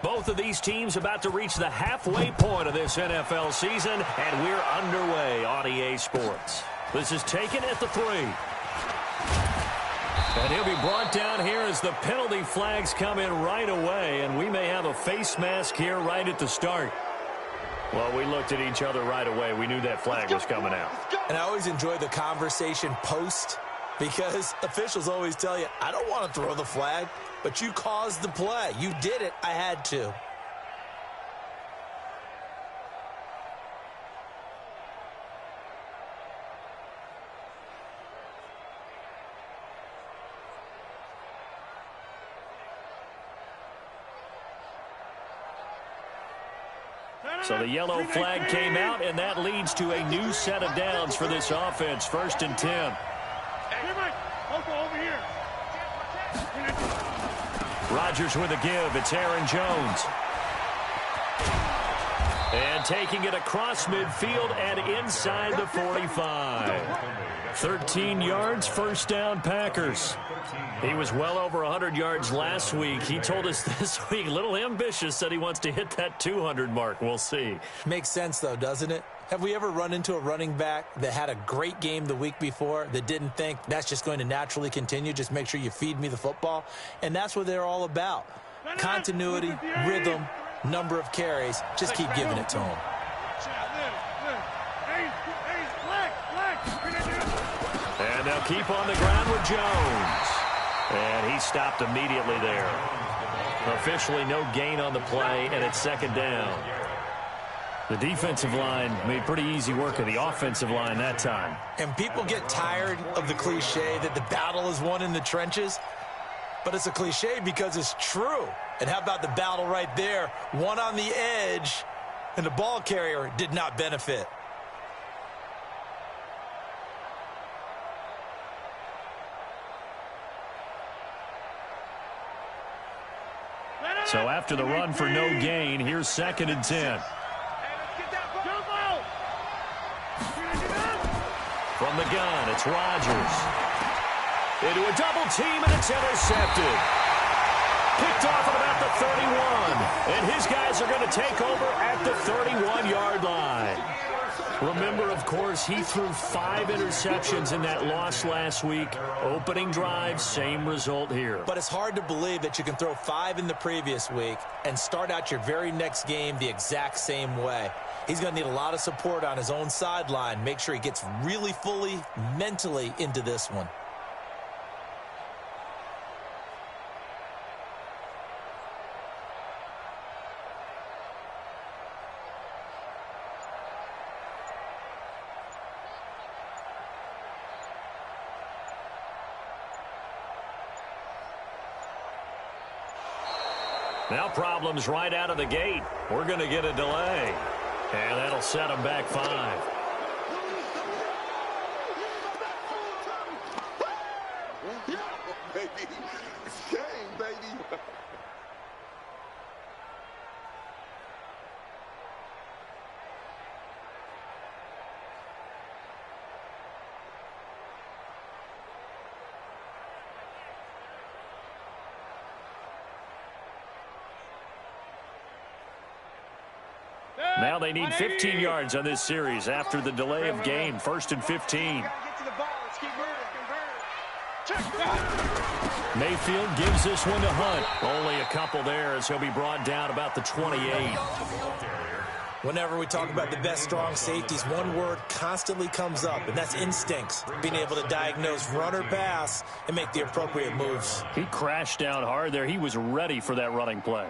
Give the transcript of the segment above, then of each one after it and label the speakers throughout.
Speaker 1: Both of these teams about to reach the halfway point of this NFL season, and we're underway on EA Sports. This is taken at the 3. And he'll be brought down here as the penalty flags come in right away, and we may have a face mask here right at the start. Well, we looked at each other right away. We knew that flag was coming out.
Speaker 2: And I always enjoy the conversation post, because officials always tell you, I don't want to throw the flag, but you caused the play. You did it. I had to.
Speaker 1: So the yellow flag came out, and that leads to a new set of downs for this offense. 1st and 10. Rodgers with a give. It's Aaron Jones. And taking it across midfield and inside the 45. 13 yards, 1st down, Packers. He was well over 100 yards last week. He told us this week, a little ambitious, said he wants to hit that 200 mark. We'll see.
Speaker 2: Makes sense, though, doesn't it? Have we ever run into a running back that had a great game the week before that didn't think that's just going to naturally continue? Just make sure you feed me the football. And that's what they're all about. Continuity, rhythm, number of carries. Just keep giving it to them.
Speaker 1: And they'll keep on the ground with Jones. And he stopped immediately there. Officially no gain on the play, and it's 2nd down. The defensive line made pretty easy work of the offensive line that time.
Speaker 2: And people get tired of the cliche that the battle is won in the trenches. But it's a cliche because it's true. And how about the battle right there? One on the edge, and the ball carrier did not benefit.
Speaker 1: So after the run for no gain, here's 2nd and 10. From the gun, it's Rodgers. Into a double team, and it's intercepted. Picked off at about the 31. And his guys are going to take over at the 31-yard line. Remember, of course, he threw 5 interceptions in that loss last week. Opening drive, same result here.
Speaker 2: But it's hard to believe that you can throw 5 in the previous week and start out your very next game the exact same way. He's going to need a lot of support on his own sideline. Make sure he gets really fully, mentally into this one.
Speaker 1: Now problems right out of the gate. We're going to get a delay. And that'll set them back 5.
Speaker 3: Yeah, baby. It's game, baby.
Speaker 1: Now they need 15 yards on this series after the delay of game. 1st and 15. Mayfield gives this one to Hunt. Only a couple there as he'll be brought down about the 28.
Speaker 2: Whenever we talk about the best strong safeties, one word constantly comes up, and that's instincts. Being able to diagnose run or pass and make the appropriate moves.
Speaker 1: He crashed down hard there. He was ready for that running play.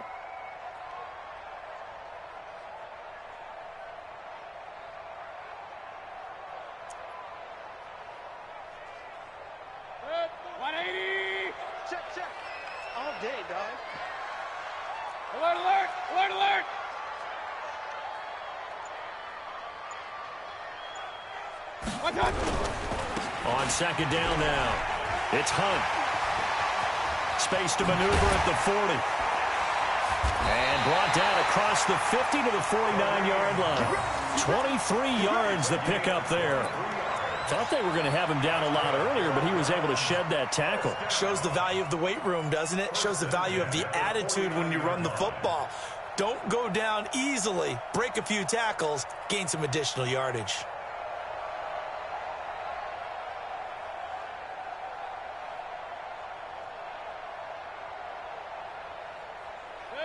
Speaker 1: On 2nd down now, it's Hunt. Space to maneuver at the 40. And brought down across the 50 to the 49-yard line. 23 yards the pickup there. Thought they were going to have him down a lot earlier, but he was able to shed that tackle.
Speaker 2: Shows the value of the weight room, doesn't it? Shows the value of the attitude when you run the football. Don't go down easily. Break a few tackles, gain some additional yardage.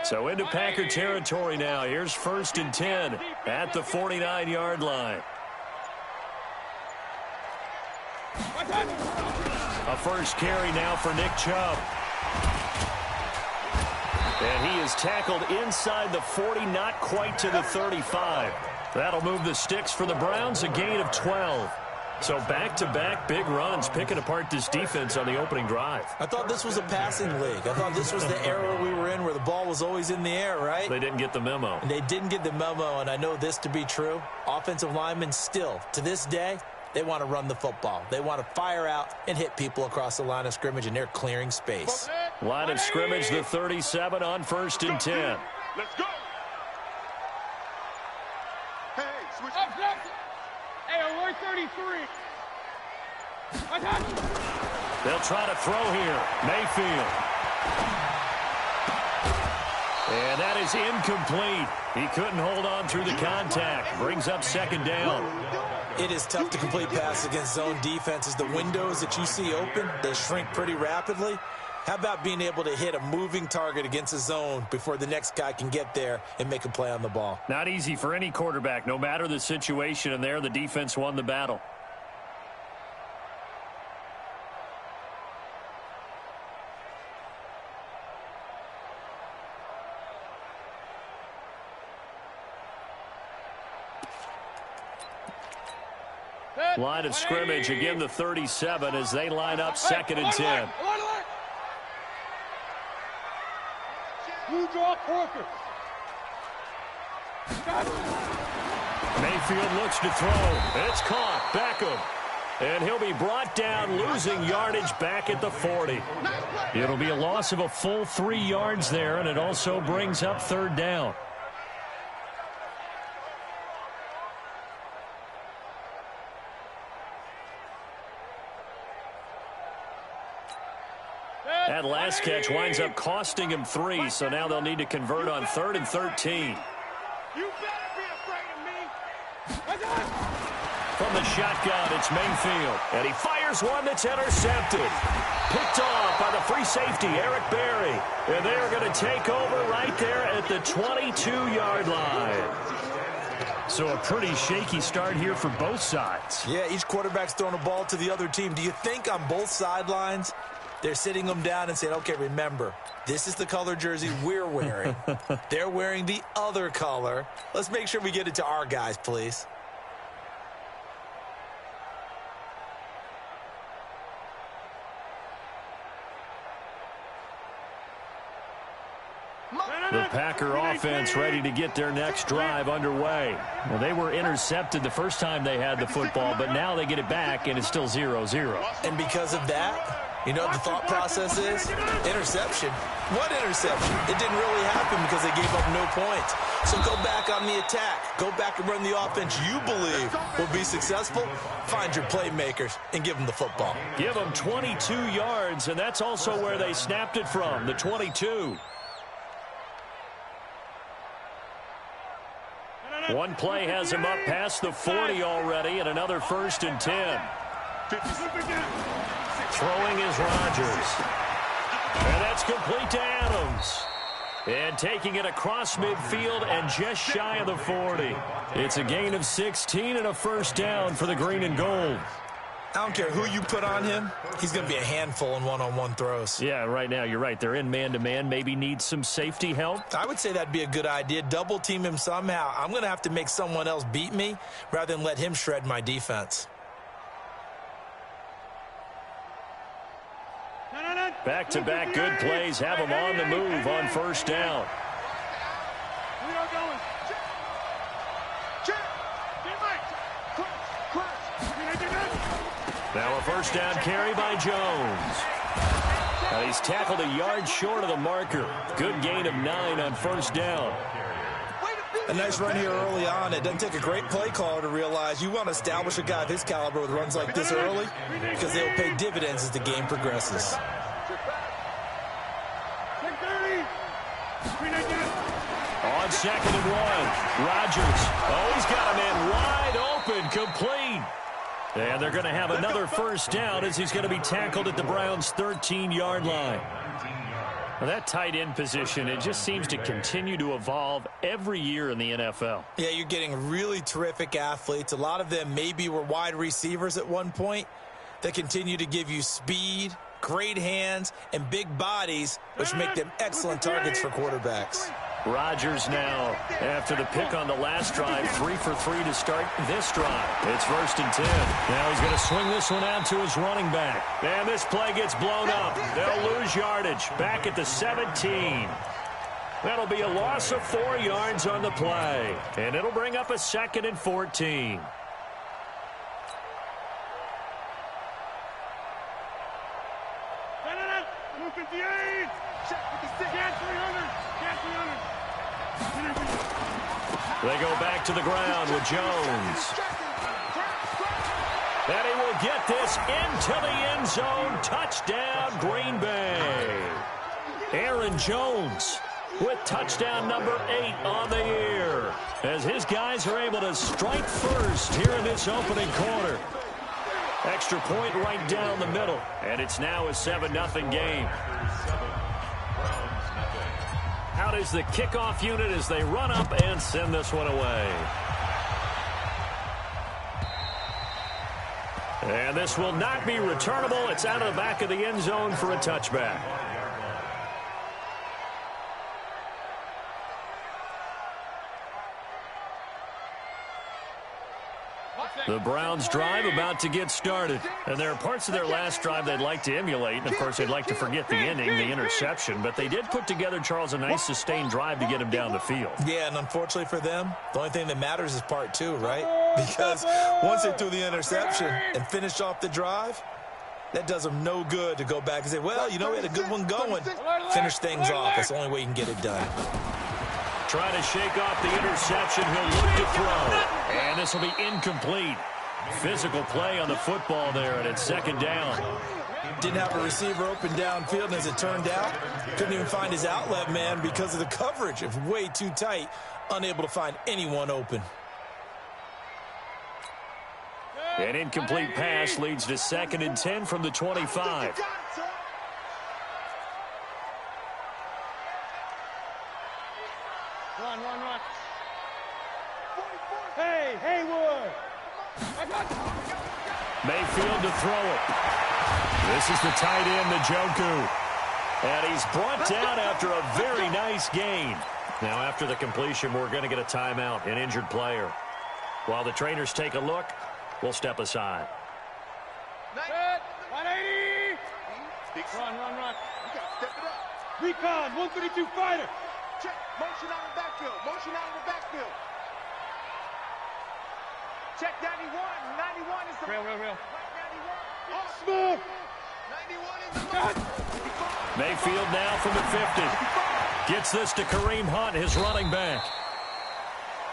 Speaker 1: So into Packer territory now. Here's 1st and 10 at the 49-yard line. A first carry now for Nick Chubb. And he is tackled inside the 40, not quite to the 35. That'll move the sticks for the Browns, a gain of 12. So back-to-back big runs, picking apart this defense on the opening drive.
Speaker 2: I thought this was a passing league. I thought this was the era we were in where the ball was always in the air, right?
Speaker 1: They didn't get the memo.
Speaker 2: And they didn't get the memo, and I know this to be true. Offensive linemen still, to this day, they want to run the football. They want to fire out and hit people across the line of scrimmage, and they're clearing space.
Speaker 1: Line of scrimmage, the 37 on 1st and 10.
Speaker 3: Let's go. Hey, switch.
Speaker 4: Hey, alert 33.
Speaker 1: They'll try to throw here. Mayfield. And that is incomplete. He couldn't hold on through the contact. Brings up 2nd down.
Speaker 2: It is tough to complete passes against zone defenses. The windows that you see open, they shrink pretty rapidly. How about being able to hit a moving target against a zone before the next guy can get there and make a play on the ball?
Speaker 1: Not easy for any quarterback, no matter the situation, and there the defense won the battle. Line of scrimmage, again the 37 as they line up 2nd and 10.
Speaker 4: Blue draw Corker.
Speaker 1: Mayfield looks to throw. It's caught. Beckham. And he'll be brought down, losing yardage back at the 40. It'll be a loss of a full 3 yards there, and it also brings up 3rd down. That last catch winds up costing him 3, so now they'll need to convert on 3rd and 13.
Speaker 4: You better be afraid of me.
Speaker 1: From the shotgun, it's Mayfield. And he fires one that's intercepted. Picked off by the free safety, Eric Berry. And they are going to take over right there at the 22-yard line. So a pretty shaky start here for both sides.
Speaker 2: Yeah, each quarterback's throwing a ball to the other team. Do you think on both sidelines they're sitting them down and saying, okay, remember, this is the color jersey we're wearing. They're wearing the other color. Let's make sure we get it to our guys, please.
Speaker 1: The Packer offense ready to get their next drive underway. Well, they were intercepted the first time they had the football, but now they get it back, and it's still 0-0.
Speaker 2: And because of that, you know what the thought process is? Interception. What interception? It didn't really happen because they gave up no points. So go back on the attack. Go back and run the offense you believe will be successful. Find your playmakers and give them the football.
Speaker 1: Give them 22 yards, and that's also where they snapped it from, the 22. One play has him up past the 40 already, and another 1st and 10. Throwing is Rodgers. And that's complete to Adams. And taking it across midfield and just shy of the 40. It's a gain of 16 and a 1st down for the green and gold.
Speaker 2: I don't care who you put on him. He's going to be a handful in one-on-one throws.
Speaker 1: Yeah, right now, you're right. They're in man-to-man. Maybe need some safety help.
Speaker 2: I would say that'd be a good idea. Double team him somehow. I'm going to have to make someone else beat me rather than let him shred my defense.
Speaker 1: Back-to-back good plays have them on the move on 1st down. Now a 1st down carry by Jones. Now he's tackled a yard short of the marker. Good gain of 9 on 1st down.
Speaker 2: A nice run here early on. It doesn't take a great play caller to realize you want to establish a guy of his caliber with runs like this early because they'll pay dividends as the game progresses.
Speaker 1: On 2nd and 1, Rodgers. Oh, he's got a man wide open, complete. And they're going to have another first down as he's going to be tackled at the Browns' 13-yard line. Well, that tight end position, it just seems to continue to evolve every year in the NFL.
Speaker 2: Yeah, you're getting really terrific athletes. A lot of them maybe were wide receivers at one point that continue to give you speed, great hands, and big bodies, which make them excellent targets for quarterbacks.
Speaker 1: Rodgers now, after the pick on the last drive, 3 for 3 to start this drive. It's 1st and 10. Now he's going to swing this one out to his running back. And this play gets blown up. They'll lose yardage. Back at the 17. That'll be a loss of 4 yards on the play. And it'll bring up a 2nd and 14. They go back to the ground with Jones. And he will get this into the end zone. Touchdown, Green Bay. Aaron Jones with touchdown number 8 on the year, as his guys are able to strike first here in this opening quarter. Extra point right down the middle, and it's now a 7-0 game. Out is the kickoff unit as they run up and send this one away. And this will not be returnable. It's out of the back of the end zone for a touchback. The Browns drive about to get started. And there are parts of their last drive they'd like to emulate. And, of course, they'd like to forget the ending, the interception. But they did put together, Charles, a nice sustained drive to get him down the field.
Speaker 2: Yeah, and unfortunately for them, the only thing that matters is part 2, right? Because once they threw the interception and finished off the drive, that does them no good to go back and say, well, you know, we had a good one going. Finish things off. That's the only way you can get it done.
Speaker 1: Trying to shake off the interception. He'll look to throw. And this will be incomplete. Physical play on the football there, and it's 2nd down.
Speaker 2: Didn't have a receiver open downfield, and as it turned out, couldn't even find his outlet man because of the coverage. It was way too tight, unable to find anyone open.
Speaker 1: An incomplete pass leads to 2nd and 10 from the 25.
Speaker 4: Run. Hey, Haywood.
Speaker 1: Mayfield to throw it. This is the tight end, Njoku. And he's brought down after a very nice gain. Now, after the completion, we're going to get a timeout, an injured player. While the trainers take a look, we'll step aside.
Speaker 4: 180. Run. You got to step it up. Recon, 132 fighter. Check. Motion out of the backfield. Check 91. 91 is the... Real. 91. Oh, smooth. 91 is the...
Speaker 1: Mayfield now from the 50. Gets this to Kareem Hunt, his running back.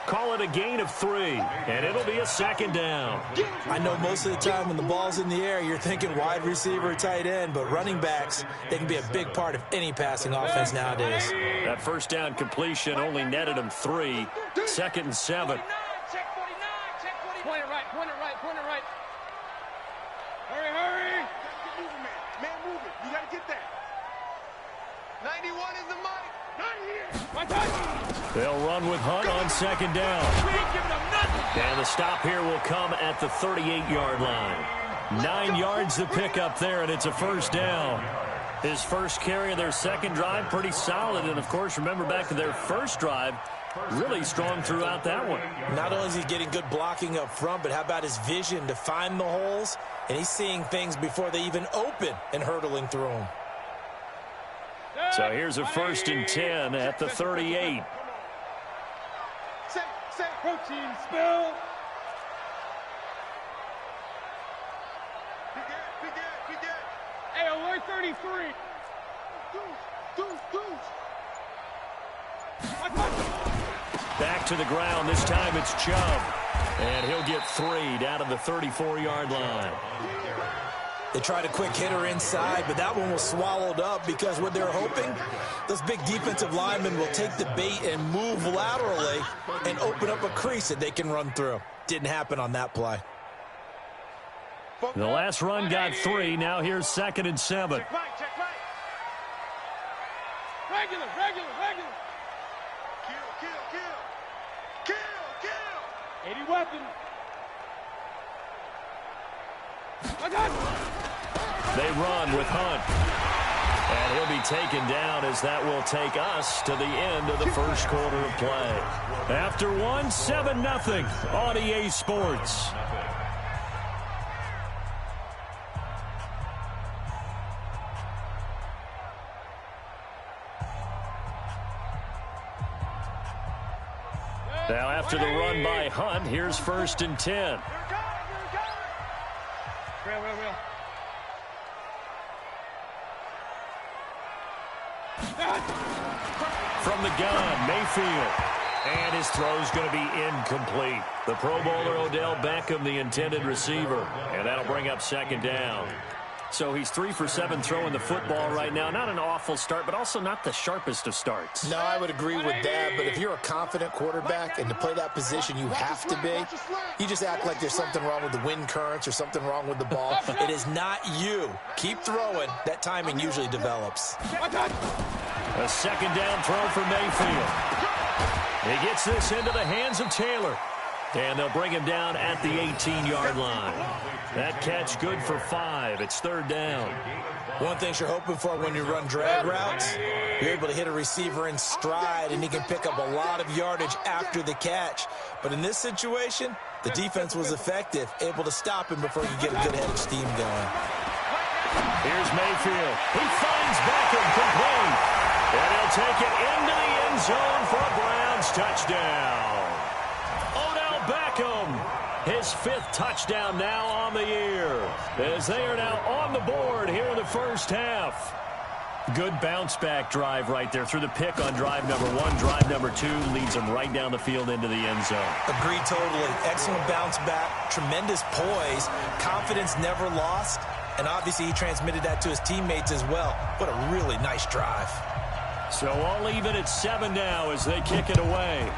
Speaker 1: Call it a gain of 3, and it'll be a 2nd down.
Speaker 2: I know most of the time when the ball's in the air, you're thinking wide receiver, tight end, but running backs, they can be a big part of any passing offense nowadays.
Speaker 1: That first down completion only netted him 3. 2nd and 7.
Speaker 4: Check 49. Point it right. Hurry. Man, move it. You got to get that. 91 is the money. Not here. My touch.
Speaker 1: They'll run with Hunt on 2nd down.
Speaker 4: We ain't giving them nothing.
Speaker 1: And the stop here will come at the 38-yard line. 9 yards to pick up there, and it's a 1st down. His first carry of their 2nd drive, pretty solid. And, of course, remember back to their first drive, really strong throughout that one.
Speaker 2: Not only is he getting good blocking up front, but how about his vision to find the holes? And he's seeing things before they even open and hurdling through them.
Speaker 1: So here's a 1st and 10 at the 38.
Speaker 4: Set. Protein spill. Be good. Hey, alert 33. Deuce.
Speaker 1: Back to the ground. This time it's Chubb. And he'll get 3 down to the 34-yard line.
Speaker 2: They tried a quick hitter inside, but that one was swallowed up because what they're hoping, those big defensive linemen will take the bait and move laterally and open up a crease that they can run through. Didn't happen on that play.
Speaker 1: The last run got 3. Now here's 2nd and 7.
Speaker 4: Check right, check right. Regular, regular, regular. Kill, kill, kill. Kill, kill. 80 weapon. I got it.
Speaker 1: They run with Hunt. And he'll be taken down as that will take us to the end of the first quarter of play. After 1, 7-0 on EA Sports. Now after the run by Hunt, here's 1st and 10.
Speaker 4: Real.
Speaker 1: From the gun, Mayfield. And his throw's going to be incomplete. The Pro Bowler Odell Beckham, the intended receiver. And that'll bring up 2nd down. So he's 3 for 7 throwing the football right now. Not an awful start, but also not the sharpest of starts.
Speaker 2: No, I would agree with that, but if you're a confident quarterback and to play that position you have to be, you just act like there's something wrong with the wind currents or something wrong with the ball. It is not you. Keep throwing. That timing usually develops.
Speaker 1: A 2nd down throw for Mayfield. He gets this into the hands of Taylor. And they'll bring him down at the 18-yard line. That catch good for 5. It's 3rd down.
Speaker 2: One thing you're hoping for when you run drag routes, you're able to hit a receiver in stride, and he can pick up a lot of yardage after the catch. But in this situation, the defense was effective, able to stop him before he could get a good head of steam going.
Speaker 1: Here's Mayfield. He finds Beckham complete. And he'll take it into the end zone for a Browns touchdown. Beckham, his 5th touchdown now on the year, as they are now on the board here in the first half. Good bounce-back drive right there through the pick on drive number 1. Drive number 2 leads them right down the field into the end zone.
Speaker 2: Agreed totally. Excellent bounce-back, tremendous poise, confidence never lost, and obviously he transmitted that to his teammates as well. What a really nice drive.
Speaker 1: So all even at 7 now as they kick it away.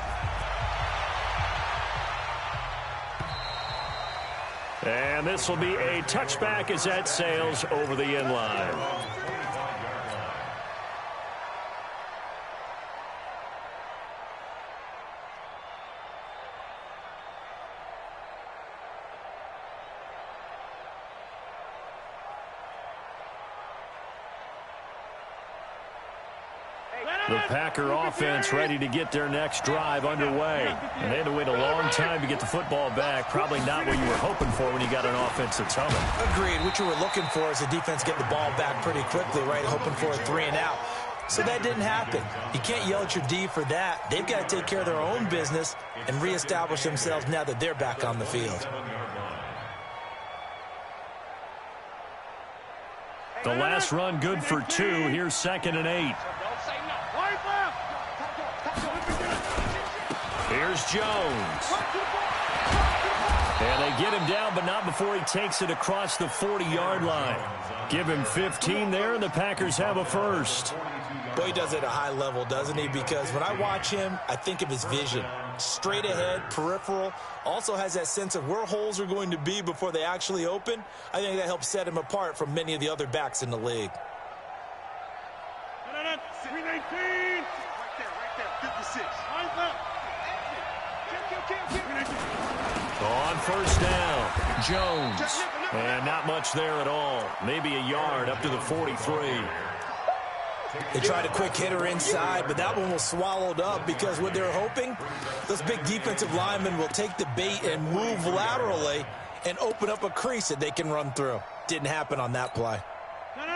Speaker 1: And this will be a touchback as that sails over the end line. The Packer offense ready to get their next drive underway. And they had to wait a long time to get the football back. Probably not what you were hoping for when you got an offense that's humming.
Speaker 2: Agreed. What you were looking for is the defense get the ball back pretty quickly, right? Hoping for a 3 and out. So that didn't happen. You can't yell at your D for that. They've got to take care of their own business and reestablish themselves now that they're back on the field.
Speaker 1: The last run good for 2. Here's 2nd and 8. Here's Jones. And they get him down, but not before he takes it across the 40-yard line. Give him 15 there, and the Packers have a first.
Speaker 2: Boy, he does it at a high level, doesn't he? Because when I watch him, I think of his vision. Straight ahead, peripheral. Also has that sense of where holes are going to be before they actually open. I think that helps set him apart from many of the other backs in the league.
Speaker 4: 319. Right there. 56.
Speaker 1: On first down, Jones. And not much there at all. Maybe a yard up to the 43.
Speaker 2: They tried a quick hitter inside, but that one was swallowed up because what they're hoping, those big defensive linemen will take the bait and move laterally and open up a crease that they can run through. Didn't happen on that play.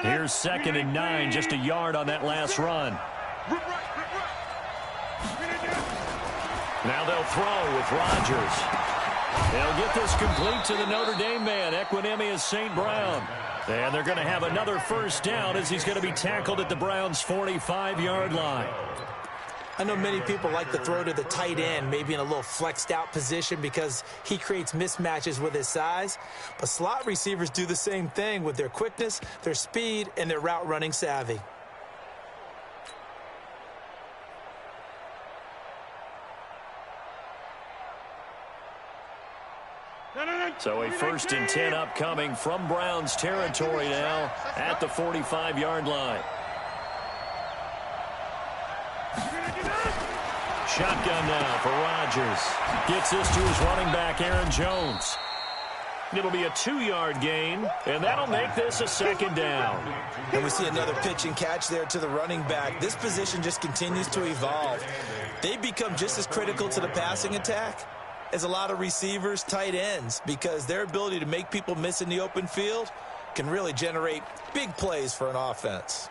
Speaker 1: Here's 2nd and 9, just a yard on that last run. Now they'll throw with Rodgers. They'll get this complete to the Notre Dame man, Equinemius St. Brown. And they're going to have another first down as he's going to be tackled at the Browns' 45-yard line.
Speaker 2: I know many people like to throw to the tight end, maybe in a little flexed out position because he creates mismatches with his size. But slot receivers do the same thing with their quickness, their speed, and their route running savvy.
Speaker 1: So a 1st and 10 upcoming from Browns territory now at the 45-yard line. Shotgun now for Rodgers. Gets this to his running back, Aaron Jones. It'll be a 2-yard gain, and that'll make this a 2nd down.
Speaker 2: And we see another pitch and catch there to the running back. This position just continues to evolve. They become just as critical to the passing attack as a lot of receivers, tight ends, because their ability to make people miss in the open field can really generate big plays for an offense.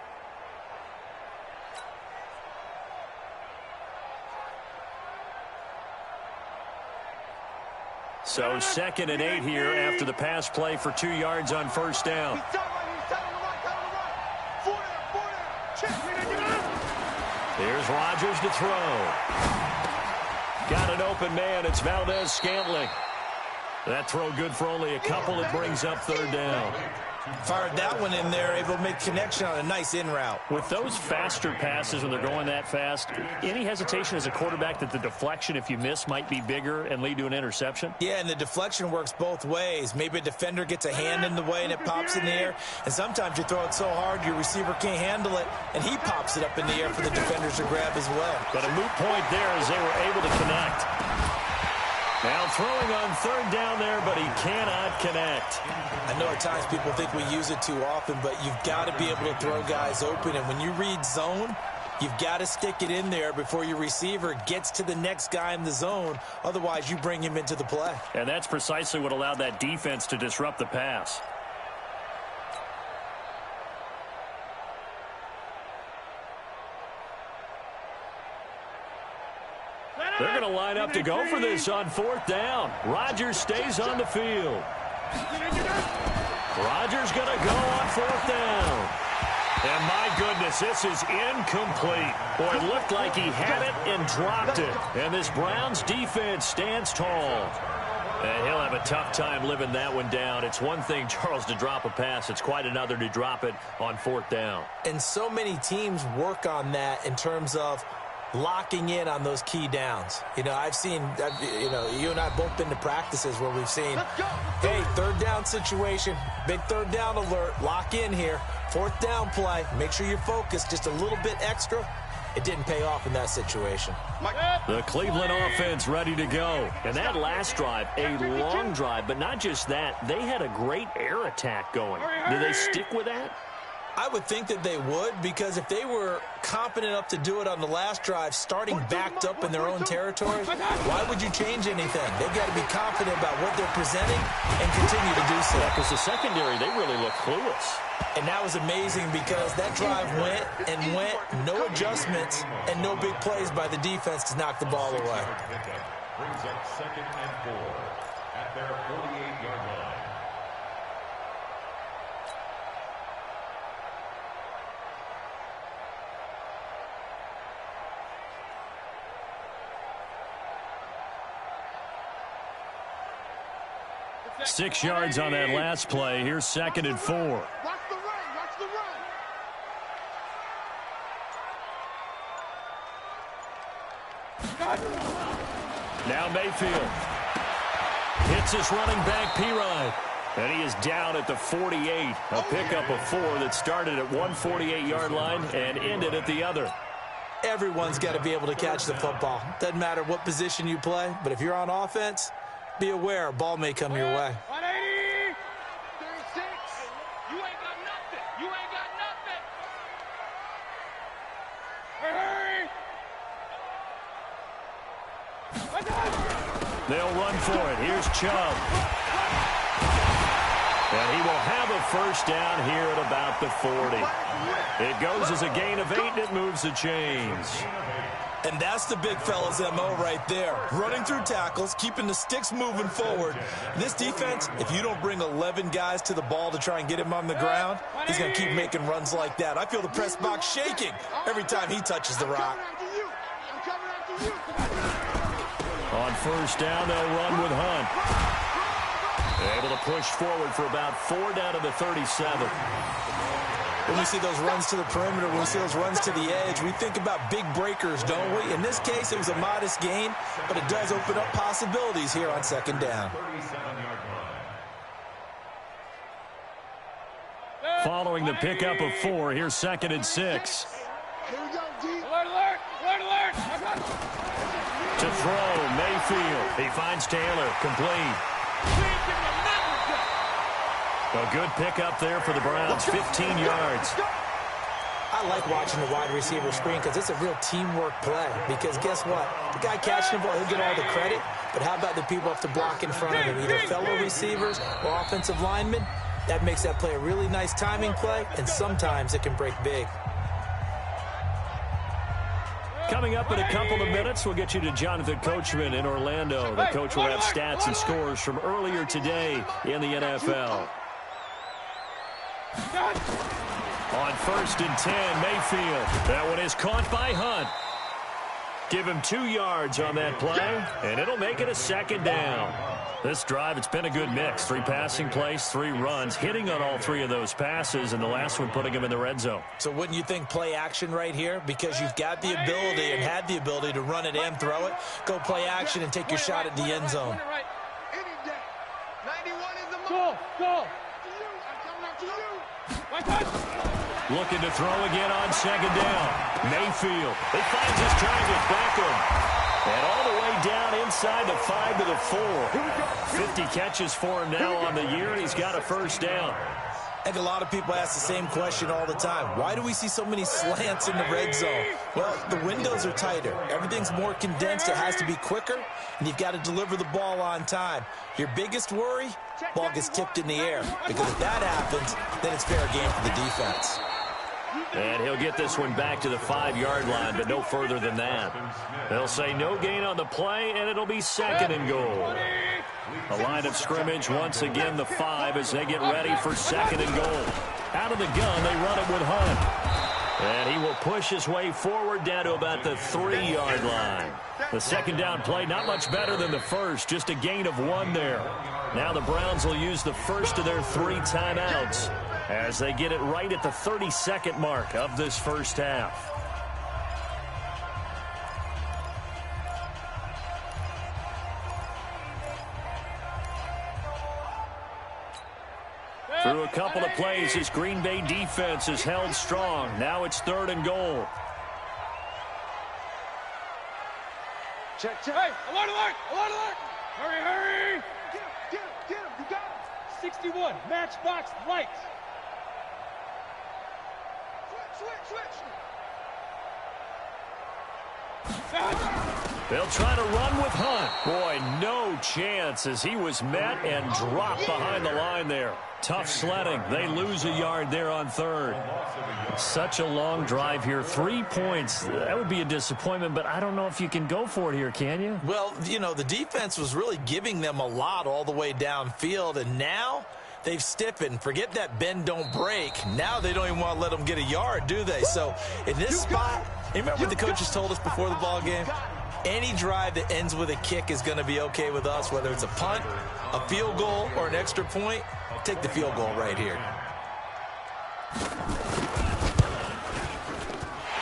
Speaker 1: So 2nd and 8 here after the pass play for 2 yards on 1st down. Here's Rodgers to throw. Got an open man. It's Valdez-Scantling. That throw good for only a couple. It brings up 3rd down.
Speaker 2: Fired that one in there, able to make connection on a nice in route.
Speaker 1: With those faster passes when they're going that fast, any hesitation as a quarterback that the deflection, if you miss, might be bigger and lead to an interception?
Speaker 2: Yeah, and the deflection works both ways. Maybe a defender gets a hand in the way and it pops in the air. And sometimes you throw it so hard your receiver can't handle it, and he pops it up in the air for the defenders to grab as well.
Speaker 1: But a moot point there as they were able to connect. Now throwing on 3rd down there, but he cannot connect.
Speaker 2: I know at times people think we use it too often, but you've got to be able to throw guys open. And when you read zone, you've got to stick it in there before your receiver gets to the next guy in the zone. Otherwise, you bring him into the play.
Speaker 1: And that's precisely what allowed that defense to disrupt the pass. They're going to line up to go for this on 4th down. Rodgers stays on the field. Rodgers going to go on 4th down. And my goodness, this is incomplete. Boy, it looked like he had it and dropped it. And this Browns defense stands tall. And he'll have a tough time living that one down. It's one thing, Charles, to drop a pass. It's quite another to drop it on 4th down.
Speaker 2: And so many teams work on that in terms of locking in on those key downs. You know, you and I both been to practices where we've seen, hey, 3rd down situation, big 3rd down alert, lock in here, 4th down play, make sure you're focused just a little bit extra. It didn't pay off in that situation.
Speaker 1: The Cleveland offense ready to go. And that last drive, a long drive, but not just that, they had a great air attack going. Do they stick with that?
Speaker 2: I would think that they would, because if they were competent enough to do it on the last drive, starting backed up in their own territory, why would you change anything? They've got to be confident about what they're presenting and continue to do so.
Speaker 1: Because the secondary, they really look clueless.
Speaker 2: And that was amazing because that drive went and went, no adjustments, and no big plays by the defense to knock the ball away.
Speaker 5: Brings up 2nd and 4 at their 48-yard line.
Speaker 1: Six yards on that last play. Here's 2nd and 4.
Speaker 4: Watch the run. Watch the run.
Speaker 1: Now Mayfield hits his running back, Pirine. And he is down at the 48. A pickup of 4 that started at one 48-yard line and ended at the other.
Speaker 2: Everyone's got to be able to catch the football. Doesn't matter what position you play, but if you're on offense, be aware a ball may come your way.
Speaker 4: 180. 36. You ain't got nothing. You ain't got nothing. Hurry.
Speaker 1: They'll run for it. Here's Chubb. And he will have a 1st down here at about the 40. It goes as a gain of 8, and it moves the chains.
Speaker 2: And that's the big fella's MO right there. Running through tackles, keeping the sticks moving forward. This defense, if you don't bring 11 guys to the ball to try and get him on the ground, he's going to keep making runs like that. I feel the press box shaking every time he touches the rock.
Speaker 1: first down. They'll run with Hunt. Able to push forward for about 4 down to the 37.
Speaker 2: When we see those runs to the perimeter, when we see those runs to the edge, we think about big breakers, don't we? In this case, it was a modest gain, but it does open up possibilities here on second down.
Speaker 1: Following the pickup of 4, here's 2nd and 6.
Speaker 4: Here we go, D.
Speaker 6: Alert, alert, alert, alert.
Speaker 1: To throw, Mayfield. He finds Taylor, complete. A good pickup there for the Browns, 15 yards.
Speaker 2: I like watching the wide receiver screen because it's a real teamwork play. Because guess what? The guy catching the ball, he'll get all the credit. But how about the people up to block in front of him, either fellow receivers or offensive linemen? That makes that play a really nice timing play, and sometimes it can break big.
Speaker 1: Coming up in a couple of minutes, we'll get you to Jonathan Coachman in Orlando. The coach will have stats and scores from earlier today in the NFL. On 1st and 10, Mayfield. That one is caught by Hunt. Give him 2 yards on that play, and it'll make it a 2nd down. This drive, it's been a good mix. 3 passing plays, 3 runs, hitting on all 3 of those passes, and the last one putting him in the red zone.
Speaker 2: So wouldn't you think play action right here? Because you've got the ability and had the ability to run it and throw it. Go play action and take your shot at the end zone.
Speaker 4: Any day. 91 is the
Speaker 6: Go,
Speaker 4: moment.
Speaker 6: go.
Speaker 4: I'm coming up to you.
Speaker 1: Looking to throw again on 2nd down. Mayfield. He finds his target, Beckham. And all the way down inside the 5 to the 4. 50 catches for him now on the year, and he's got a first down.
Speaker 2: I think a lot of people ask the same question all the time. Why do we see so many slants in the red zone? Well, the windows are tighter. Everything's more condensed. It has to be quicker, and you've got to deliver the ball on time. Your biggest worry, ball gets tipped in the air. Because if that happens, then it's fair game for the defense.
Speaker 1: And he'll get this one back to the 5-yard line, but no further than that. They'll say no gain on the play, and it'll be 2nd and goal. A line of scrimmage, once again the 5 as they get ready for 2nd and goal. Out of the gun, they run it with Hunt. And he will push his way forward down to about the 3-yard line. The 2nd down play, not much better than the first, just a gain of 1 there. Now the Browns will use the first of their 3 timeouts as they get it right at the 32nd mark of this first half. Through a couple of plays, this Green Bay defense is held strong. Now it's 3rd and goal.
Speaker 4: Check, check.
Speaker 6: Hey, alert, alert, alert, alert. Hurry, hurry.
Speaker 4: Get him, you got him.
Speaker 6: 61, matchbox lights.
Speaker 4: Switch.
Speaker 1: They'll try to run with Hunt. Boy, no chance as he was met and dropped behind the line there. Tough sledding. They lose a yard there on 3rd. Such a long drive here. 3 points. That would be a disappointment, but I don't know if you can go for it here, can you?
Speaker 2: Well, you know, the defense was really giving them a lot all the way downfield, and now they've stiffened. Forget that bend, don't break. Now they don't even want to let them get a yard, do they? So in this spot, you remember what the coaches told us before the ball game? Any drive that ends with a kick is going to be okay with us, whether it's a punt, a field goal, or an extra point. Take the field goal right here.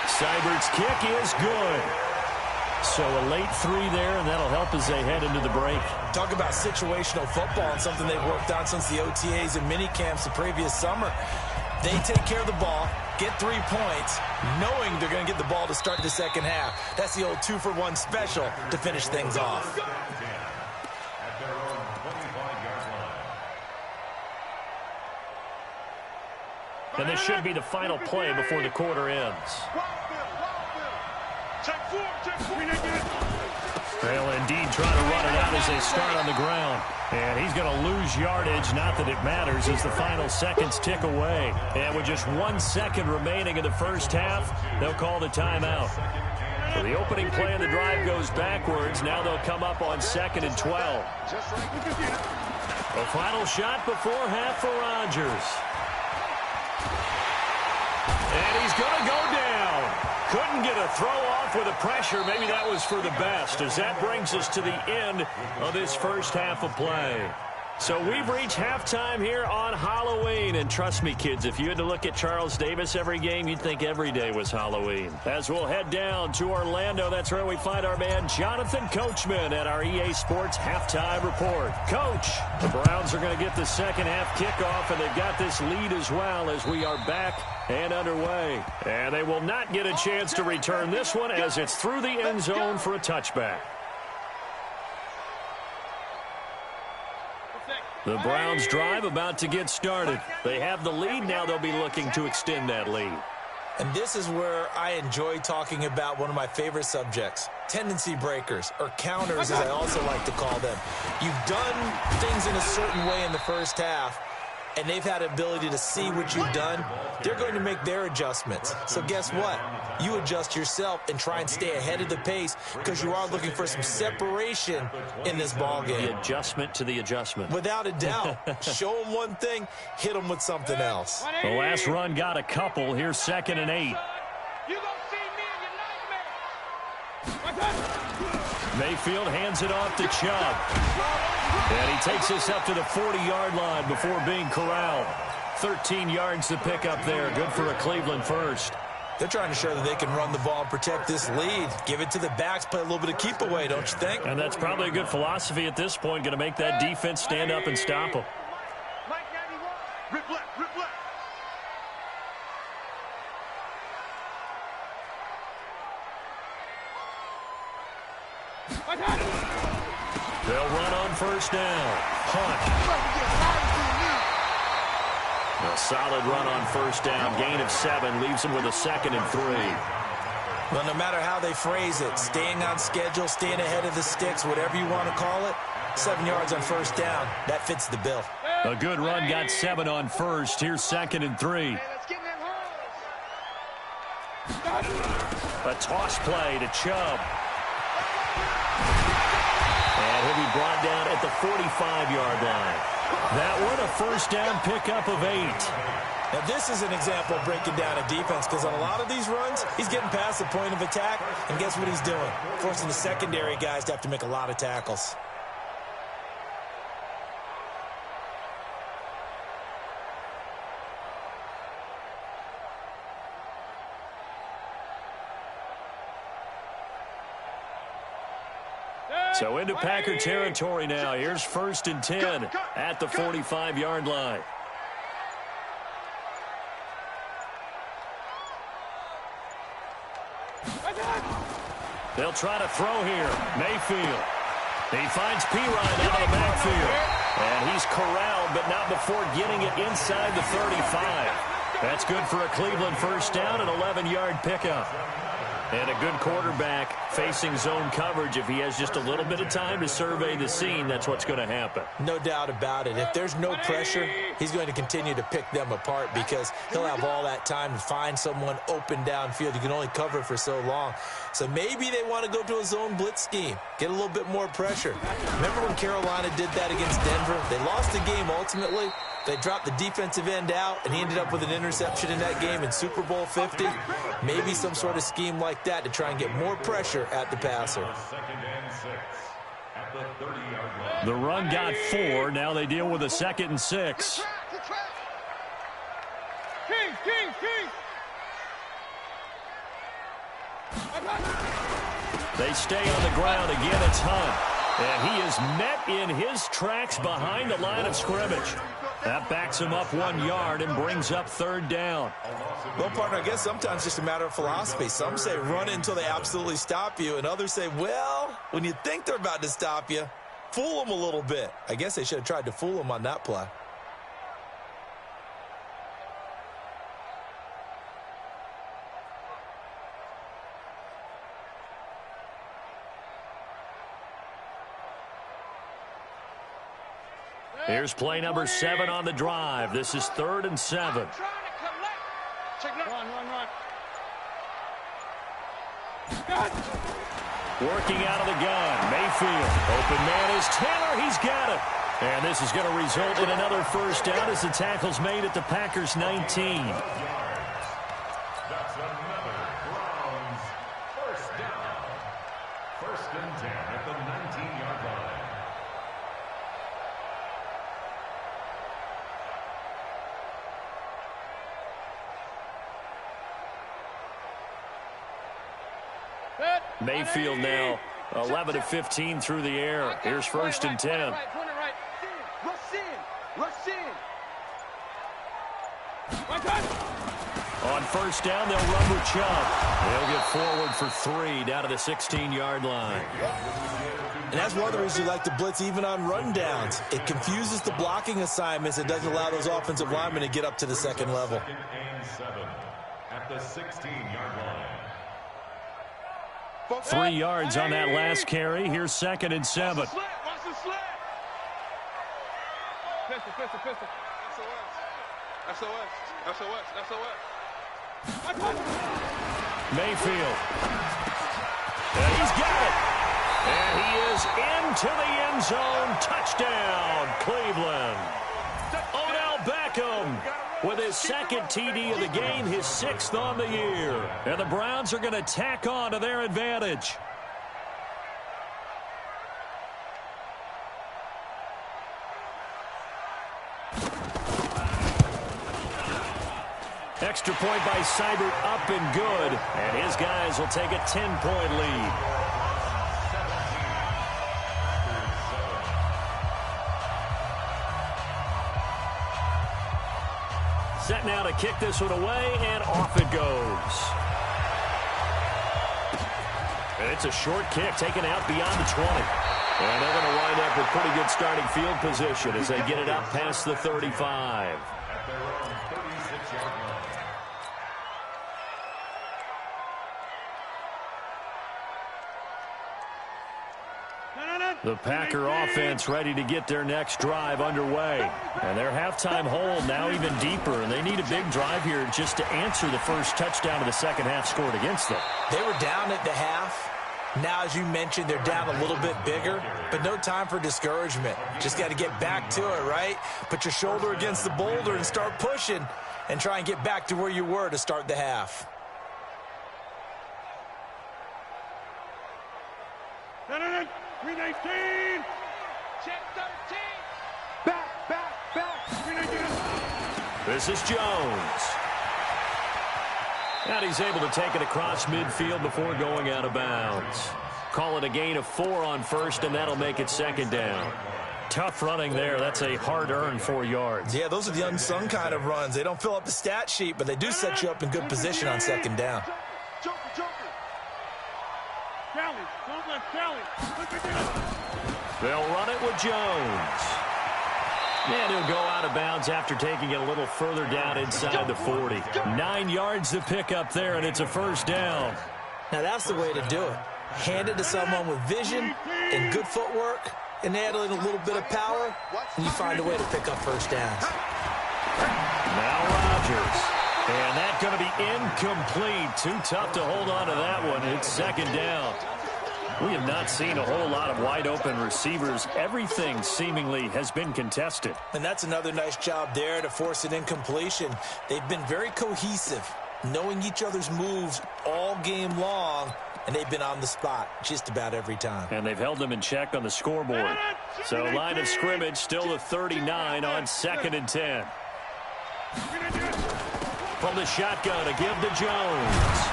Speaker 1: Seibert's kick is good. So a late 3 there, and that'll help as they head into the break.
Speaker 2: Talk about situational football and something they've worked on since the OTAs and mini camps the previous summer. They take care of the ball, get 3 points, knowing they're going to get the ball to start the second half. That's the old 2-for-1 special to finish things off.
Speaker 1: And this should be the final play before the quarter ends.
Speaker 4: Check 4.
Speaker 1: They'll indeed try to run it out as they start on the ground. And he's going to lose yardage, not that it matters, as the final seconds tick away. And with just 1 second remaining in the first half, they'll call the timeout. So the opening play of the drive goes backwards. Now they'll come up on 2nd and 12. The final shot before half for Rodgers. And he's going to go down. Couldn't get a throw off with the pressure. Maybe that was for the best, as that brings us to the end of this first half of play. So we've reached halftime here on Halloween. And trust me, kids, if you had to look at Charles Davis every game, you'd think every day was Halloween. As we'll head down to Orlando, that's where we find our man Jonathan Coachman at our EA Sports Halftime Report. Coach, the Browns are going to get the second half kickoff, and they've got this lead as well as we are back and underway. And they will not get a chance to return this one as it's through the end zone for a touchback. The Browns drive about to get started. They have the lead. Now they'll be looking to extend that lead.
Speaker 2: And this is where I enjoy talking about one of my favorite subjects, tendency breakers, or counters, as I also like to call them. You've done things in a certain way in the first half, and they've had the ability to see what you've done. They're going to make their adjustments. So guess what? You adjust yourself and try and stay ahead of the pace because you are looking for some separation in this ball game.
Speaker 1: The adjustment to the adjustment.
Speaker 2: Without a doubt. Show them one thing, hit them with something else.
Speaker 1: The last run got a couple. Here's 2nd and 8.
Speaker 6: You gonna see me in your nightmares.
Speaker 1: Mayfield hands it off to Chubb. And he takes this up to the 40-yard line before being corralled. 13 yards to pick up there. Good for a Cleveland first.
Speaker 2: They're trying to show that they can run the ball and protect this lead. Give it to the backs, play a little bit of keep away, don't you think?
Speaker 1: And that's probably a good philosophy at this point. Going to make that defense stand up and stop them.
Speaker 4: Mike 91. Rip left, rip left.
Speaker 1: They'll run on first down. Hunt. A solid run on first down. Gain of 7 leaves them with a 2nd and 3.
Speaker 2: Well, no matter how they phrase it, staying on schedule, staying ahead of the sticks, whatever you want to call it, 7 yards on first down, that fits the bill.
Speaker 1: A good run got 7 on first. Here's 2nd and 3. A toss play to Chubb. And he'll be brought down at the 45-yard line. That one, a first down pickup of 8.
Speaker 2: Now, this is an example of breaking down a defense because on a lot of these runs, he's getting past the point of attack, and guess what he's doing? Forcing the secondary guys to have to make a lot of tackles.
Speaker 1: So into Packer territory now. Here's 1st and 10 at the 45-yard line. They'll try to throw here. Mayfield. He finds Pirine out of the backfield. And he's corralled, but not before getting it inside the 35. That's good for a Cleveland first down, an 11-yard pickup. And a good quarterback facing zone coverage. If he has just a little bit of time to survey the scene, that's what's going to happen.
Speaker 2: No doubt about it. If there's no pressure, he's going to continue to pick them apart because he'll have all that time to find someone open downfield. You can only cover for so long. So maybe they want to go to a zone blitz scheme, get a little bit more pressure. Remember when Carolina did that against Denver? They lost the game ultimately. They dropped the defensive end out, and he ended up with an interception in that game in Super Bowl 50. Maybe some sort of scheme like that to try and get more pressure at the passer.
Speaker 1: The run got 4. Now they deal with a 2nd and 6. They stay on the ground. Again, it's Hunt. And he is met in his tracks behind the line of scrimmage. That backs him up 1 yard and brings up 3rd down.
Speaker 2: Well, partner, I guess sometimes it's just a matter of philosophy. Some say run it until they absolutely stop you, and others say, well, when you think they're about to stop you, fool them a little bit. I guess they should have tried to fool them on that play.
Speaker 1: Here's play number 7 on the drive. This is 3rd and 7. Working out of the gun. Mayfield. Open man is Taylor. He's got it. And this is going to result in another first down as the tackle's made at the Packers 19. Mayfield now 11 of 15 through the air. Here's 1st and 10. On 1st down, they'll run with Chubb. They'll get forward for 3 down to the 16-yard line.
Speaker 2: And that's one of the reasons you like to blitz even on run downs. It confuses the blocking assignments. It doesn't allow those offensive linemen to get up to the second level.
Speaker 5: 2nd and 7 at the 16-yard line.
Speaker 1: 3 yards on that last carry. Here's 2nd and 7.
Speaker 6: Watch the slant. Pistol. SOS.
Speaker 1: Mayfield. And he's got it. And he is into the end zone. Touchdown, Cleveland. Odell Beckham with his 2nd TD of the game, his 6th on the year. And the Browns are going to tack on to their advantage. Extra point by Seibert, up and good. And his guys will take a 10-point lead. Set now to kick this one away, and off it goes. And it's a short kick taken out beyond the 20. And they're going to wind up with pretty good starting field position as they get it up past the 35.
Speaker 5: At their own 36-yard line.
Speaker 1: The Packer offense ready to get their next drive underway. And their halftime hole now even deeper, and they need a big drive here just to answer the first touchdown of the second half scored against them.
Speaker 2: They were down at the half. Now, as you mentioned, they're down a little bit bigger, but no time for discouragement. Just got to get back to it, right? Put your shoulder against the boulder and start pushing and try and get back to where you were to start the half.
Speaker 6: No. 319. Check 13. Back. 319.
Speaker 1: This is Jones. And he's able to take it across midfield before going out of bounds. Call it a gain of 4 on 1st, and that'll make it 2nd down. Tough running there. That's a hard-earned 4 yards.
Speaker 2: Yeah, those are the unsung kind of runs. They don't fill up the stat sheet, but they do set you up in good position on 2nd down.
Speaker 1: They'll run it with Jones. And he'll go out of bounds after taking it a little further down inside the 40. 9 yards to pick up there, and it's a 1st down.
Speaker 2: Now, that's the way to do it. Hand it to someone with vision and good footwork, and add in a little bit of power, and you find a way to pick up 1st downs.
Speaker 1: Now Rodgers. And that's going to be incomplete. Too tough to hold on to that one. It's 2nd down. We have not seen a whole lot of wide-open receivers. Everything seemingly has been contested.
Speaker 2: And that's another nice job there to force an incompletion. They've been very cohesive, knowing each other's moves all game long, and they've been on the spot just about every time.
Speaker 1: And they've held them in check on the scoreboard. So line of scrimmage still the 39 on 2nd and 10. From the shotgun to give to Jones.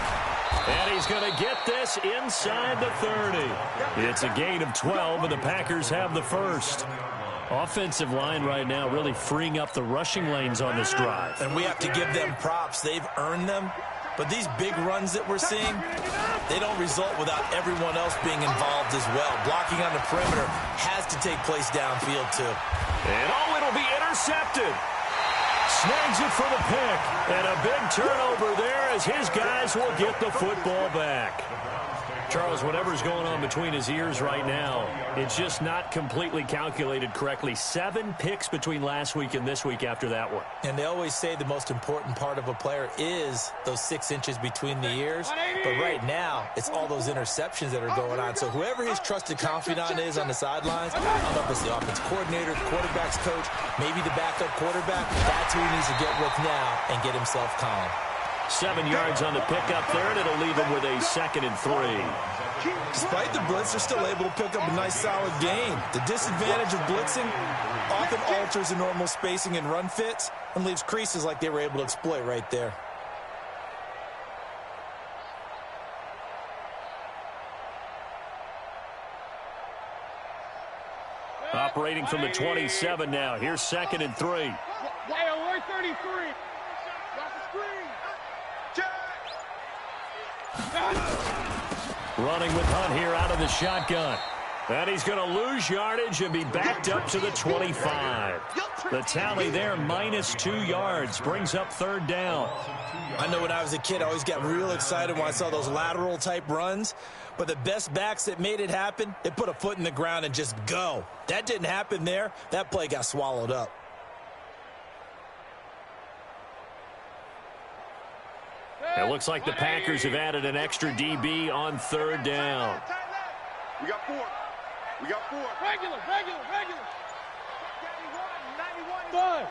Speaker 1: And he's going to get this inside the 30. It's a gain of 12, and the Packers have the 1st. Offensive line right now really freeing up the rushing lanes on this drive.
Speaker 2: And we have to give them props. They've earned them. But these big runs that we're seeing, they don't result without everyone else being involved as well. Blocking on the perimeter has to take place downfield, too.
Speaker 1: And it'll be intercepted. Snags it for the pick. And a big turnover there as his guys will get the football back. Charles, whatever's going on between his ears right now, it's just not completely calculated correctly. 7 picks between last week and this week after that one.
Speaker 2: And they always say the most important part of a player is those 6 inches between the ears. But right now, it's all those interceptions that are going on. So whoever his trusted confidant is on the sidelines, I don't know if it's the offense coordinator, the quarterback's coach, maybe the backup quarterback, that's who he needs to get with now and get himself calm.
Speaker 1: 7 yards on the pickup there, and it'll leave him with a 2nd and 3.
Speaker 2: Despite the blitz, they're still able to pick up a nice, solid gain. The disadvantage of blitzing often alters the normal spacing and run fits and leaves creases like they were able to exploit right there.
Speaker 1: operating from the 27 now. Here's 2nd and 3.
Speaker 6: Hey, 133. Watch the screen. Check.
Speaker 1: Running with Hunt here out of the shotgun. And he's going to lose yardage and be backed up to the 25. The tally there, -2 yards, brings up 3rd down.
Speaker 2: I know when I was a kid, I always got real excited when I saw those lateral-type runs. But the best backs that made it happen, they put a foot in the ground and just go. That didn't happen there. That play got swallowed up.
Speaker 1: It looks like the Packers have added an extra DB on 3rd down.
Speaker 3: We got 4. We got 4.
Speaker 6: Regular.
Speaker 3: 91.
Speaker 6: Five.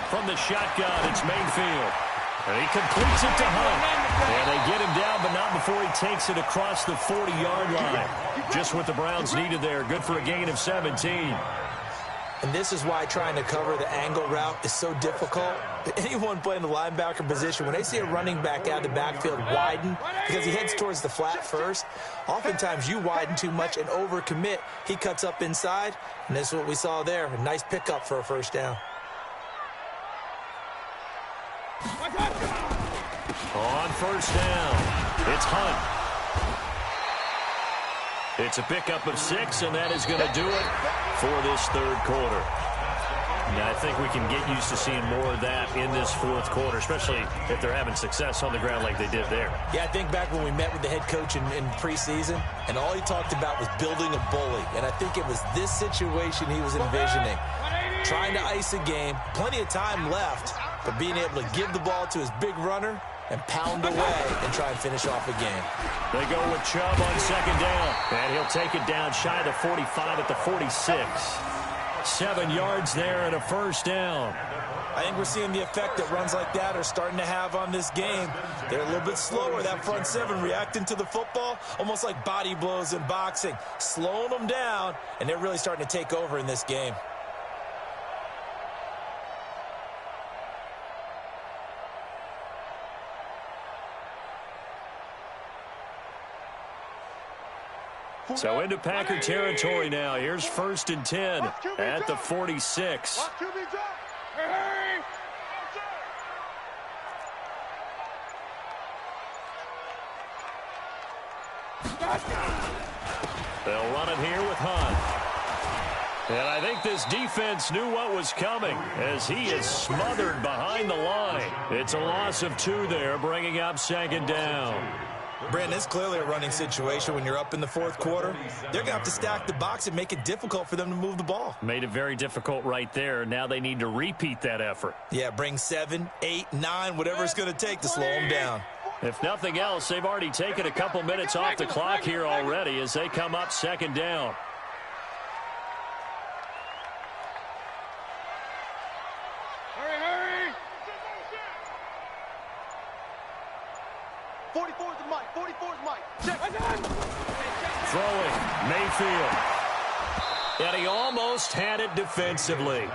Speaker 1: From the shotgun, it's Mayfield. And he completes it to Hunt. And they get him down, but not before he takes it across the 40-yard line. Just what the Browns needed there. Good for a gain of 17.
Speaker 2: And this is why trying to cover the angle route is so difficult. Anyone playing the linebacker position, when they see a running back out of the backfield widen because he heads towards the flat first, oftentimes you widen too much and overcommit. He cuts up inside, and this is what we saw there. A nice pickup for a 1st down.
Speaker 1: On 1st down, it's Hunt. It's a pickup of 6, and that is going to do it for this 3rd quarter. Now, I think we can get used to seeing more of that in this 4th quarter, especially if they're having success on the ground like they did there.
Speaker 2: Yeah, I think back when we met with the head coach in preseason, and all he talked about was building a bully. And I think it was this situation he was envisioning. Trying to ice a game, plenty of time left, but being able to give the ball to his big runner and pound away and try and finish off a game.
Speaker 1: They go with Chubb on 2nd down, and he'll take it down shy of the 45 at the 46. 7 yards there and a 1st down.
Speaker 2: I think we're seeing the effect that runs like that are starting to have on this game. They're a little bit slower, that front 7, reacting to the football, almost like body blows in boxing, slowing them down, and they're really starting to take over in this game.
Speaker 1: So into Packer territory now. Here's 1st and 10 at the 46.
Speaker 6: Hey!
Speaker 1: They'll run it here with Hunt. And I think this defense knew what was coming as he is smothered behind the line. It's a loss of 2 there, bringing up 2nd down.
Speaker 2: Brandon, it's clearly a running situation when you're up in the 4th quarter. They're going to have to stack the box and make it difficult for them to move the ball.
Speaker 1: Made it very difficult right there. Now they need to repeat that effort.
Speaker 2: Yeah, bring 7, 8, 9, whatever it's going to take to slow them down.
Speaker 1: If nothing else, they've already taken a couple minutes off the clock here already as they come up 2nd down.
Speaker 6: Hurry!
Speaker 3: 44's the mic. 44's mic. Check.
Speaker 1: Throwing, Mayfield. And he almost had it defensively.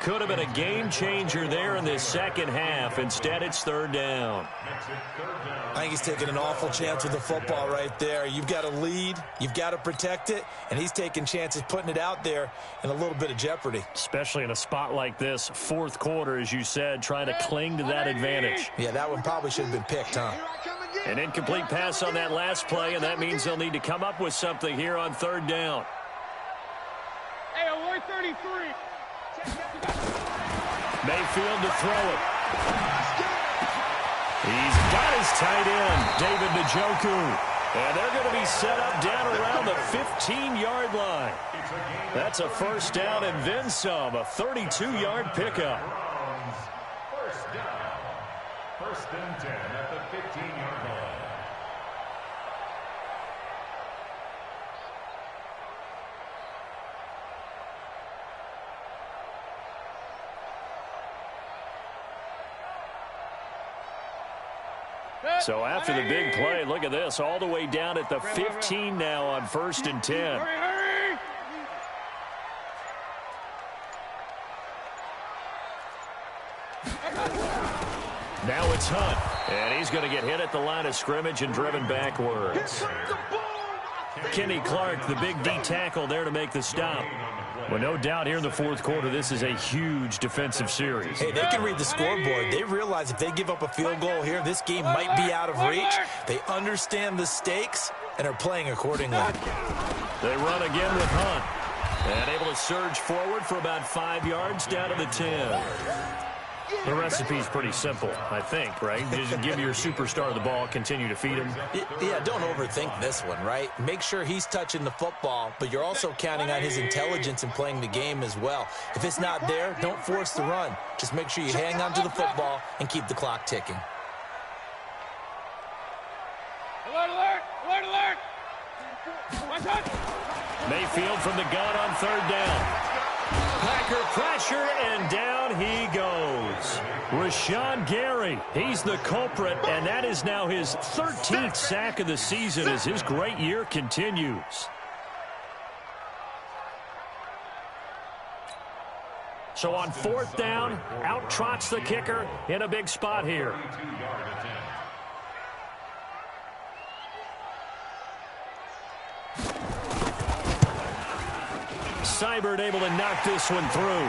Speaker 1: Could have been a game changer there in this 2nd half. Instead, it's 3rd down.
Speaker 2: I think he's taking an awful chance with the football right there. You've got to lead, you've got to protect it, and he's taking chances putting it out there in a little bit of jeopardy.
Speaker 1: Especially in a spot like this, 4th quarter, as you said, trying to cling to that advantage.
Speaker 2: Yeah, that one probably should have been picked, huh?
Speaker 1: An incomplete pass on that last play, and that means they'll need to come up with something here on 3rd down.
Speaker 6: Hey, 133.
Speaker 1: Mayfield to throw it. He's got his tight end, David Njoku. And they're going to be set up down around the 15-yard line. That's a 1st down and then some, a 32-yard pickup.
Speaker 5: 1st down. 1st and 10 at the 15-yard line.
Speaker 1: So after the big play, look at this, all the way down at the 15 now on 1st and 10.
Speaker 6: Hurry!
Speaker 1: Now it's Hunt, and he's going to get hit at the line of scrimmage and driven backwards. Kenny Clark, the big D tackle there to make the stop. Well, no doubt here in the fourth quarter, this is a huge defensive series.
Speaker 2: Hey, they can read the scoreboard. They realize if they give up a field goal here, this game might be out of reach. They understand the stakes and are playing accordingly.
Speaker 1: They run again with Hunt. And able to surge forward for about 5 yards down to the 10. The recipe's pretty simple, I think, right? Just give your superstar the ball, continue to feed him.
Speaker 2: Yeah, don't overthink this one, right? Make sure he's touching the football, but you're also counting on his intelligence in playing the game as well. If it's not there, don't force the run. Just make sure you hang on to the football and keep the clock ticking.
Speaker 6: Alert, alert! Alert, alert! Watch out!
Speaker 1: Mayfield from the gun on third down. Packer pressure, and down he goes. Rashawn Gary, he's the culprit, and that is now his 13th sack of the season as his great year continues. So on fourth down, out trots the kicker in a big spot here. Seibert able to knock this one through.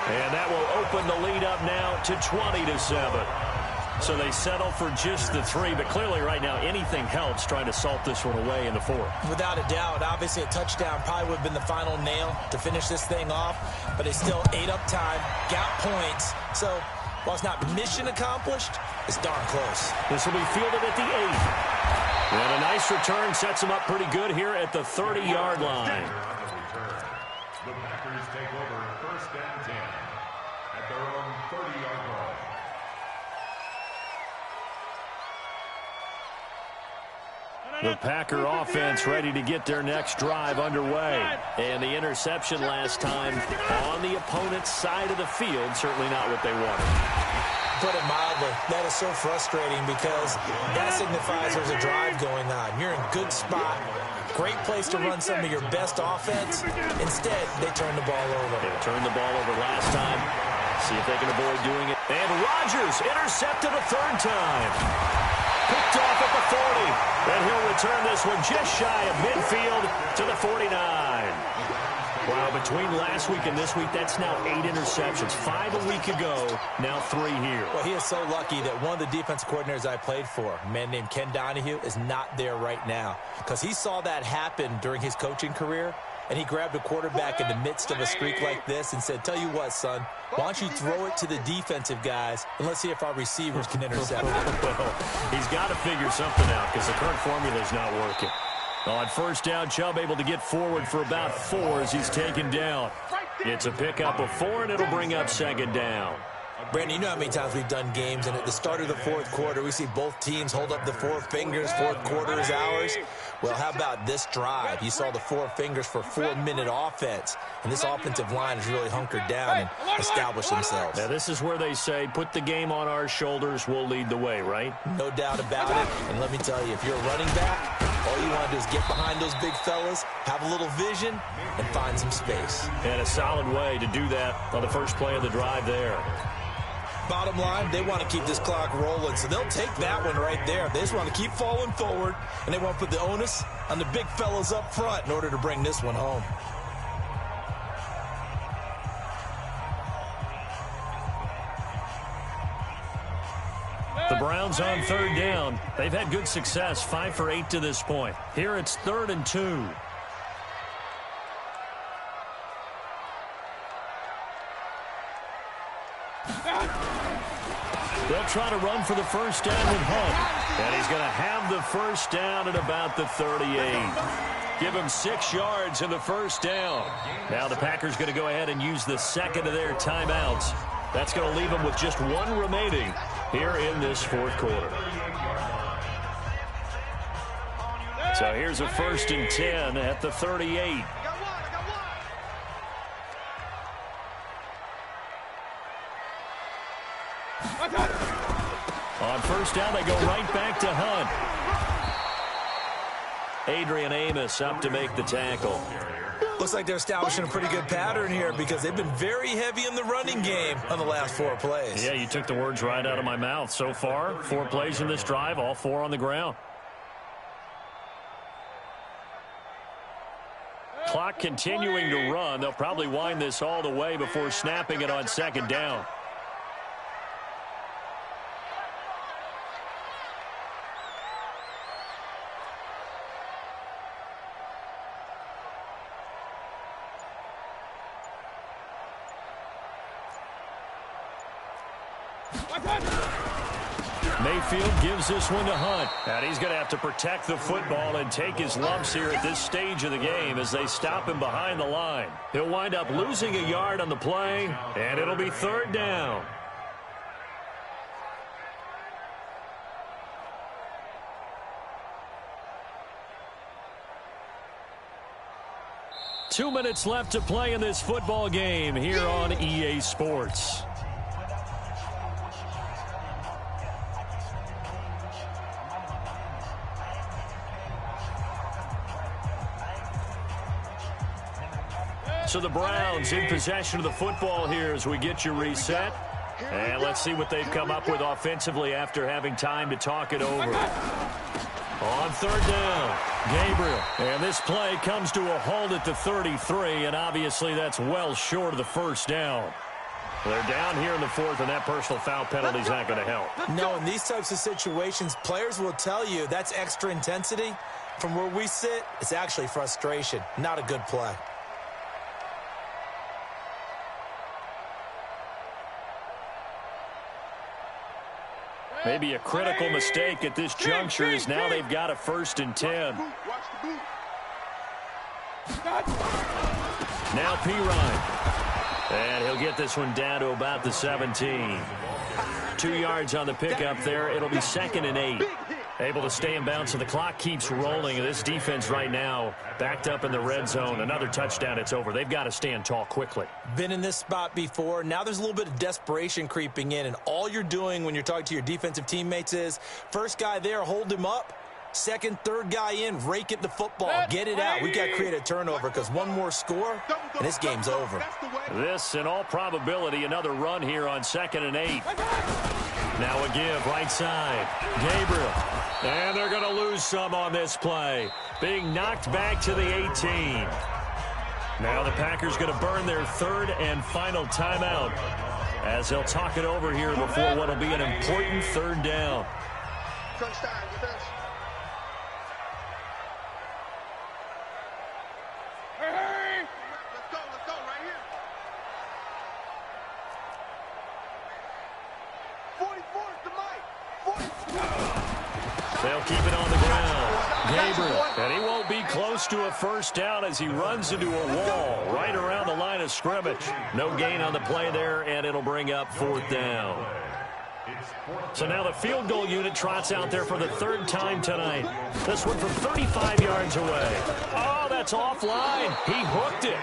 Speaker 1: And that will open the lead up now to 20-7. So they settle for just the 3, but clearly right now anything helps trying to salt this one away in the 4th.
Speaker 2: Without a doubt, obviously a touchdown probably would have been the final nail to finish this thing off, but they still ate up time, got points. So while it's not mission accomplished, it's darn close.
Speaker 1: This will be fielded at the 8. And a nice return sets them up pretty good here at the 30-yard line.
Speaker 5: The Packers take over first and 10 at their own 30-yard line.
Speaker 1: The Packer offense ready to get their next drive underway. And the interception last time on the opponent's side of the field, certainly not what they wanted.
Speaker 2: Put it mildly, that is so frustrating because that signifies there's a drive going on. You're in good spot. Great place to run some of your best offense. Instead, they turn the ball over.
Speaker 1: They turned the ball over last time. See if they can avoid doing it. And Rodgers intercepted a third time. Picked off at the 40. And he'll return this one just shy of midfield to the 49. Wow, between last week and this week, that's now 8 interceptions. 5 a week ago, now 3 here.
Speaker 2: Well, he is so lucky that one of the defense coordinators I played for, a man named Ken Donahue, is not there right now. Because he saw that happen during his coaching career, and he grabbed a quarterback in the midst of a streak like this and said, tell you what, son, why don't you throw it to the defensive guys, and let's see if our receivers can intercept it.
Speaker 1: Well, he's got to figure something out because the current formula is not working. On first down, Chubb able to get forward for about 4 as he's taken down. It's a pickup of 4, and it'll bring up second down.
Speaker 2: Brandon, you know how many times we've done games, and at the start of the fourth quarter, we see both teams hold up the 4 fingers, fourth quarter is ours. Well, how about this drive? You saw the 4 fingers for 4-minute offense, and this offensive line has really hunkered down and established themselves.
Speaker 1: Now, this is where they say, put the game on our shoulders, we'll lead the way, right?
Speaker 2: No doubt about it, and let me tell you, if you're a running back, all you want to do is get behind those big fellas, have a little vision, and find some space.
Speaker 1: And a solid way to do that on the first play of the drive there.
Speaker 2: Bottom line, they want to keep this clock rolling, so they'll take that one right there. They just want to keep falling forward, and they want to put the onus on the big fellas up front in order to bring this one home.
Speaker 1: The Browns on third down. They've had good success, 5 for 8 to this point. Here it's 3rd and 2. They'll try to run for the first down with Hunt. And he's going to have the first down at about the 38. Give him 6 yards in the first down. Now the Packers going to go ahead and use the second of their timeouts. That's going to leave them with just 1 remaining here in this fourth quarter. So here's a 1st and 10 at the 38. On first down, they go right back to Hunt. Adrian Amos up to make the tackle.
Speaker 2: Looks like they're establishing a pretty good pattern here because they've been very heavy in the running game on the last 4 plays.
Speaker 1: Yeah, you took the words right out of my mouth. So far, 4 plays in this drive, all 4 on the ground. clock continuing to run. They'll probably wind this all the way before snapping it on second down. Mayfield gives this one to Hunt. And he's going to have to protect the football and take his lumps here at this stage of the game as they stop him behind the line. He'll wind up losing a yard on the play, and it'll be third down. Two minutes left to play in this football game here on EA Sports. So the Browns in possession of the football here as we get you reset. And let's see what they've come up with offensively after having time to talk it over. On third down, Gabriel. And this play comes to a halt at the 33, and obviously that's well short of the first down. They're down here in the fourth, and that personal foul penalty is not going to help.
Speaker 2: No, in these types of situations, players will tell you that's extra intensity. From where we sit, it's actually frustration, not a good play.
Speaker 1: Maybe a critical mistake at this juncture is now they've got a 1st and 10. Now Pirine. And he'll get this one down to about the 17. 2 yards on the pickup there. It'll be 2nd and 8. Able to stay in bounds, so the clock keeps rolling. And this defense right now backed up in the red zone. Another touchdown, it's over. They've got to stand tall quickly.
Speaker 2: Been in this spot before. Now there's a little bit of desperation creeping in, and all you're doing when you're talking to your defensive teammates is first guy there, hold him up. Second, third guy in, rake at the football. Get it out. We've got to create a turnover because one more score, and this game's over.
Speaker 1: This, in all probability, another run here on 2nd and 8. Now a give, right side. Gabriel. And they're going to lose some on this play. Being knocked back to the 18. Now the Packers going to burn their 3rd and final timeout as they'll talk it over here before what will be an important 3rd down.
Speaker 3: Crunch time, defense. Let's go, right here. 44 is the mic. 44.
Speaker 1: They'll keep it on the ground. Gabriel, and he won't be close to a 1st down as he runs into a wall right around the line of scrimmage. No gain on the play there, and it'll bring up 4th down. So now the field goal unit trots out there for the 3rd time tonight. This one from 35 yards away. Oh, that's offline. He hooked it.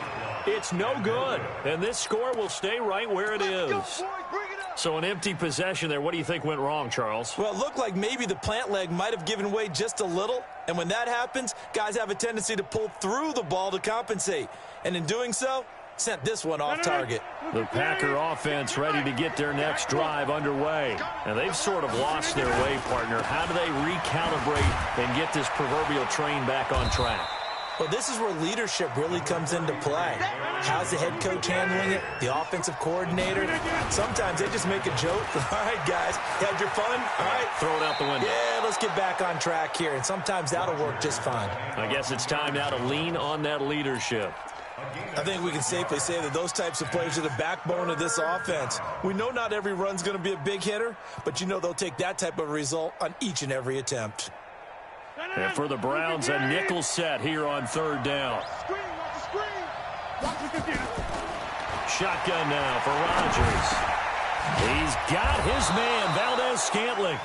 Speaker 1: It's no good. And this score will stay right where it is. So an empty possession there. What do you think went wrong, Charles?
Speaker 2: Well, it looked like maybe the plant leg might have given way just a little. And when that happens, guys have a tendency to pull through the ball to compensate. And in doing so, sent this one off target.
Speaker 1: The Packer offense ready to get their next drive underway. And they've sort of lost their way, partner. How do they recalibrate and get this proverbial train back on track?
Speaker 2: Well, this is where leadership really comes into play. How's the head coach handling it? The offensive coordinator? Sometimes they just make a joke. All right, guys, you had your fun? All right.
Speaker 1: Throw it out the window.
Speaker 2: Yeah, let's get back on track here. And sometimes that'll work just fine.
Speaker 1: I guess it's time now to lean on that leadership.
Speaker 2: I think we can safely say that those types of players are the backbone of this offense. We know not every run's going to be a big hitter, but you know they'll take that type of result on each and every attempt.
Speaker 1: And for the Browns, a nickel set here on 3rd down. Shotgun now for Rodgers. He's got his man, Valdez-Scantling.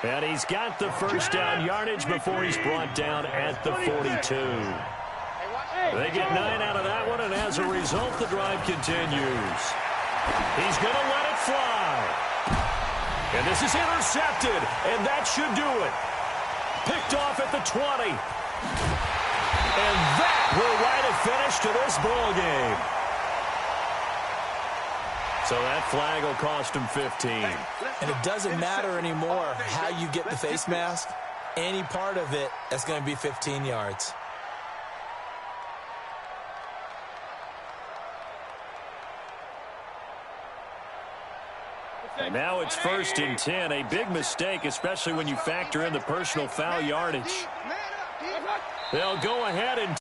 Speaker 1: And he's got the 1st down yardage before he's brought down at the 42. They get 9 out of that one, and as a result, the drive continues. He's going to let it fly. And this is intercepted, and that should do it. Picked off at the 20. And that will write a finish to this ball game. So that flag will cost him 15.
Speaker 2: And it doesn't matter anymore how you get the face mask. Any part of it, that's going to be 15 yards.
Speaker 1: And now it's 1st and 10. A big mistake, especially when you factor in the personal foul yardage. They'll go ahead and